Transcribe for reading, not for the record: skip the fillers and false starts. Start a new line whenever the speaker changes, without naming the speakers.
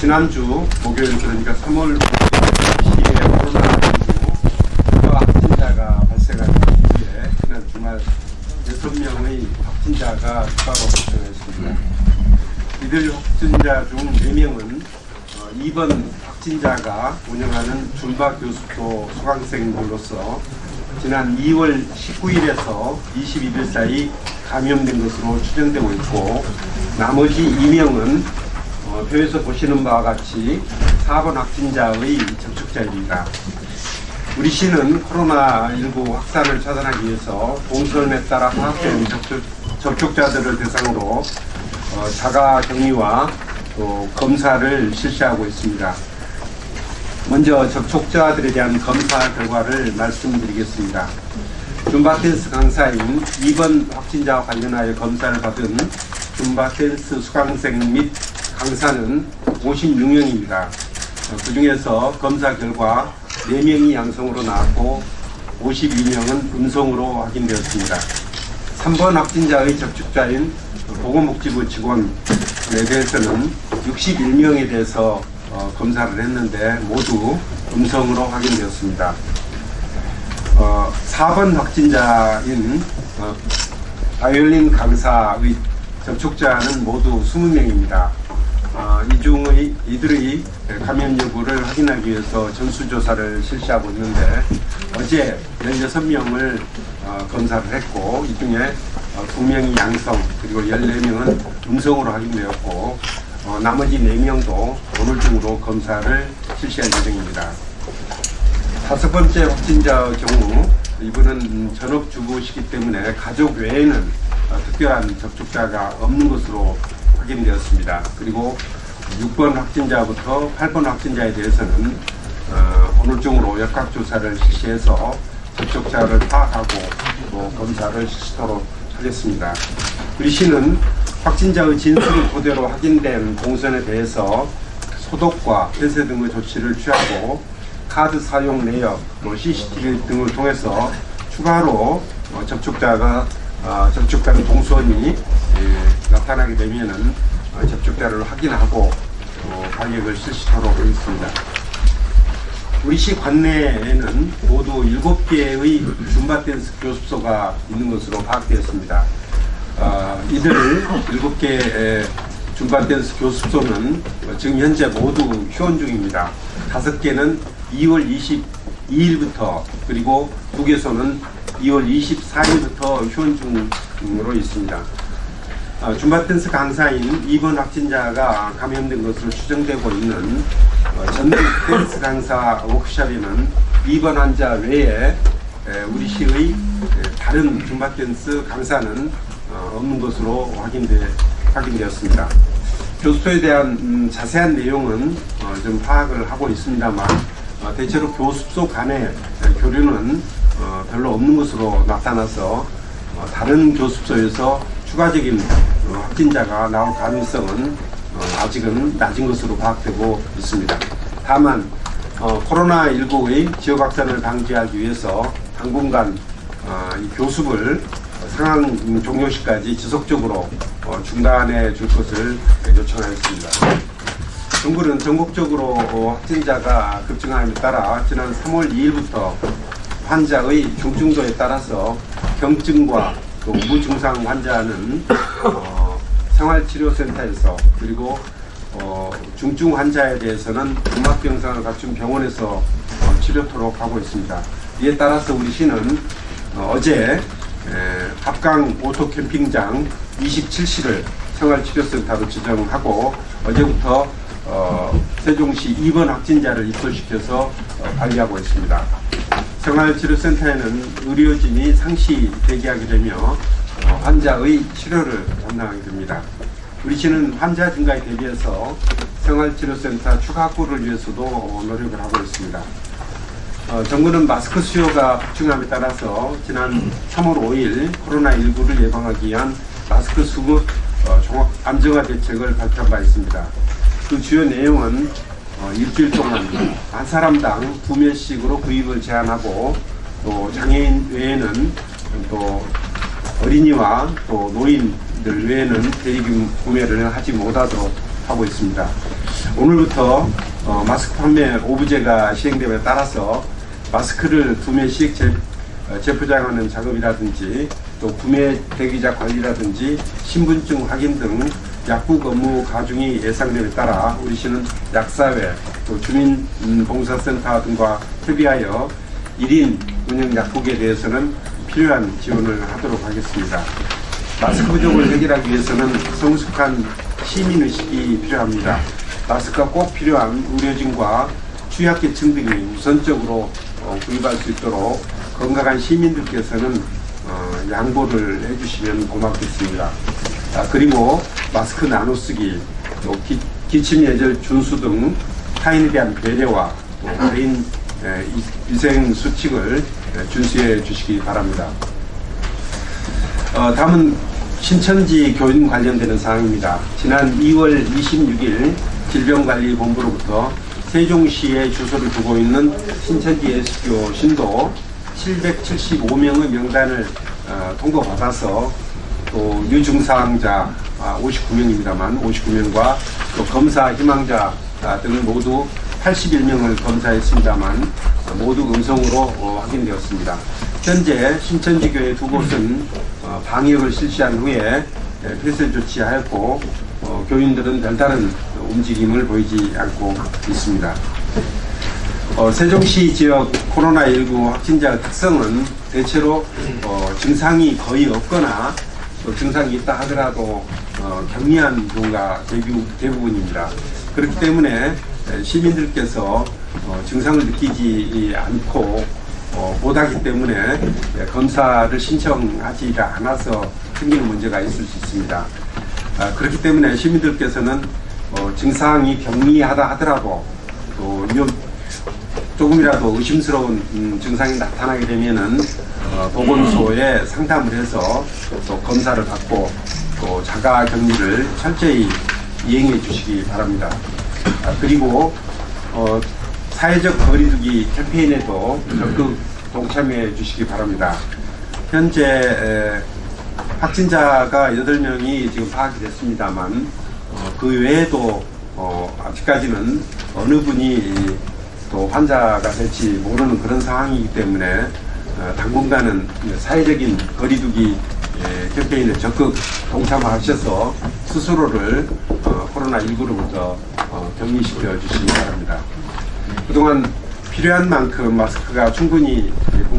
지난주 목요일, 그러니까 3월 10일에 코로나19 확진자가 발생한 이후에 지난 주말 6명의 확진자가 추가로 발생했습니다. 이들 확진자 중 4명은 2번 확진자가 운영하는 줌바 교습소 수강생들로서 지난 2월 19일에서 22일 사이 감염된 것으로 추정되고 있고, 나머지 2명은 표에서 보시는 바와 같이 4번 확진자의 접촉자입니다. 우리 시는 코로나19 확산을 차단하기 위해서 동선에 따라 파악된 접촉자들을 대상으로 자가 격리와 또 검사를 실시하고 있습니다. 먼저 접촉자들에 대한 검사 결과를 말씀드리겠습니다. 줌바 댄스 강사인 2번 확진자와 관련하여 검사를 받은 줌바 댄스 수강생 및 강사는 56명입니다. 그 중에서 검사 결과 4명이 양성으로 나왔고 52명은 음성으로 확인되었습니다. 3번 확진자의 접촉자인 보건복지부 직원에 대해서는 61명에 대해서 검사를 했는데 모두 음성으로 확인되었습니다. 4번 확진자인 바이올린 강사의 접촉자는 모두 20명입니다. 이들의 감염 여부를 확인하기 위해서 전수조사를 실시하고 있는데, 어제 16명을 검사를 했고, 이 중에 2명이 양성, 그리고 14명은 음성으로 확인되었고, 나머지 4명도 오늘 중으로 검사를 실시할 예정입니다. 5번째 확진자의 경우, 이분은 전업주부시기 때문에 가족 외에는 특별한 접촉자가 없는 것으로 확인되었습니다. 그리고 6번 확진자부터 8번 확진자에 대해서는 오늘 중으로 역학조사를 실시해서 접촉자를 파악하고 또 검사를 실시토록 하겠습니다. 우리 시는 확진자의 진술을 토대로 확인된 동선에 대해서 소독과 폐쇄 등의 조치를 취하고 카드 사용 내역, 또 CCTV 등을 통해서 추가로 접촉자는 동선이 나타나게 되면은 접촉자를 확인하고 방역을 실시하도록 하겠습니다. 우리 시 관내에는 모두 7개의 줌바 댄스 교습소가 있는 것으로 파악되었습니다. 이들 7개의 줌바 댄스 교습소는 지금 현재 모두 휴원 중입니다. 5개는 2월 22일부터, 그리고 2개소는 2월 24일부터 휴원 중으로 있습니다. 줌바 댄스 강사인 2번 확진자가 감염된 것으로 추정되고 있는 전국 댄스 강사 워크숍에는 2번 환자 외에 우리 시의 다른 줌바 댄스 강사는 없는 것으로 확인되었습니다. 교습소에 대한 자세한 내용은 좀 파악을 하고 있습니다만, 대체로 교습소 간의 교류는 별로 없는 것으로 나타나서 다른 교습소에서 추가적인 확진자가 나올 가능성은 아직은 낮은 것으로 파악되고 있습니다. 다만 코로나19의 지역 확산을 방지하기 위해서 당분간 이 교습을 상황 종료 시까지 지속적으로 중단해 줄 것을 요청하였습니다. 정부는 전국적으로 확진자가 급증함에 따라 지난 3월 2일부터 환자의 중증도에 따라서 경증과 또 무증상 환자는 생활치료센터에서, 그리고 중증 환자에 대해서는 음압 병상을 갖춘 병원에서 치료토록 하고 있습니다. 이에 따라서 우리 시는 어제 합강 오토캠핑장 27시를 생활치료센터로 지정하고 어제부터 세종시 2번 확진자를 입소시켜서 관리하고 있습니다. 생활치료센터에는 의료진이 상시 대기하게 되며 환자의 치료를 담당하게 됩니다. 우리 시는 환자 증가에 대비해서 생활치료센터 추가 확보를 위해서도 노력을 하고 있습니다. 정부는 마스크 수요가 폭증함에 따라서 지난 3월 5일 코로나19를 예방하기 위한 마스크 수급 종합 안정화 대책을 발표한 바 있습니다. 그 주요 내용은 일주일 동안 한 사람당 2매씩으로 구입을 제한하고, 또 장애인 외에는 또 어린이와 또 노인들 외에는 대리 구매를 하지 못하도록 하고 있습니다. 오늘부터 마스크 판매 오부제가 시행됨에 따라서 마스크를 2매씩 재포장하는 작업이라든지 또 구매 대기자 관리라든지 신분증 확인 등 약국 업무 가중이 예상됨에 따라 우리 시는 약사회 또 주민봉사센터 등과 협의하여 1인 운영 약국에 대해서는 필요한 지원을 하도록 하겠습니다. 마스크 부족을 해결하기 위해서는 성숙한 시민의식이 필요합니다. 마스크가 꼭 필요한 의료진과 취약계층 등이 우선적으로 구입할 수 있도록 건강한 시민들께서는 양보를 해주시면 고맙겠습니다. 그리고 마스크 나눠쓰기, 또 기침예절 준수 등 타인에 대한 배려와 개인 위생 수칙을 준수해 주시기 바랍니다. 다음은 신천지 교인 관련되는 사항입니다. 지난 2월 26일 질병관리본부로부터 세종시에 주소를 두고 있는 신천지 예수교 신도 775명의 명단을 통보받아서 또 유증상자 59명입니다만 59명과 또 검사 희망자 등 모두 81명을 검사했습니다만 모두 음성으로 확인되었습니다. 현재 신천지교회 두 곳은 방역을 실시한 후에 폐쇄 조치하였고 교인들은 별다른 움직임을 보이지 않고 있습니다. 세종시 지역 코로나19 확진자의 특성은 대체로 증상이 거의 없거나 또 증상이 있다 하더라도 경미한 경우가 대부분입니다. 그렇기 때문에 시민들께서 증상을 느끼지 않고 못하기 때문에 검사를 신청하지 않아서 생기는 문제가 있을 수 있습니다. 그렇기 때문에 시민들께서는 증상이 경미하다 하더라도 또 조금이라도 의심스러운 증상이 나타나게 되면은 보건소에 상담을 해서 또 검사를 받고 또 자가 격리를 철저히 이행해 주시기 바랍니다. 그리고 사회적 거리두기 캠페인에도 적극 동참해 주시기 바랍니다. 현재 확진자가 8명이 지금 파악이 됐습니다만 그 외에도 아직까지는 어느 분이 또 환자가 될지 모르는 그런 상황이기 때문에 당분간은 사회적인 거리두기 캠페인에 적극 동참하셔서 스스로를 코로나19로부터 격리시켜 주시기 바랍니다. 그동안 필요한 만큼 마스크가 충분히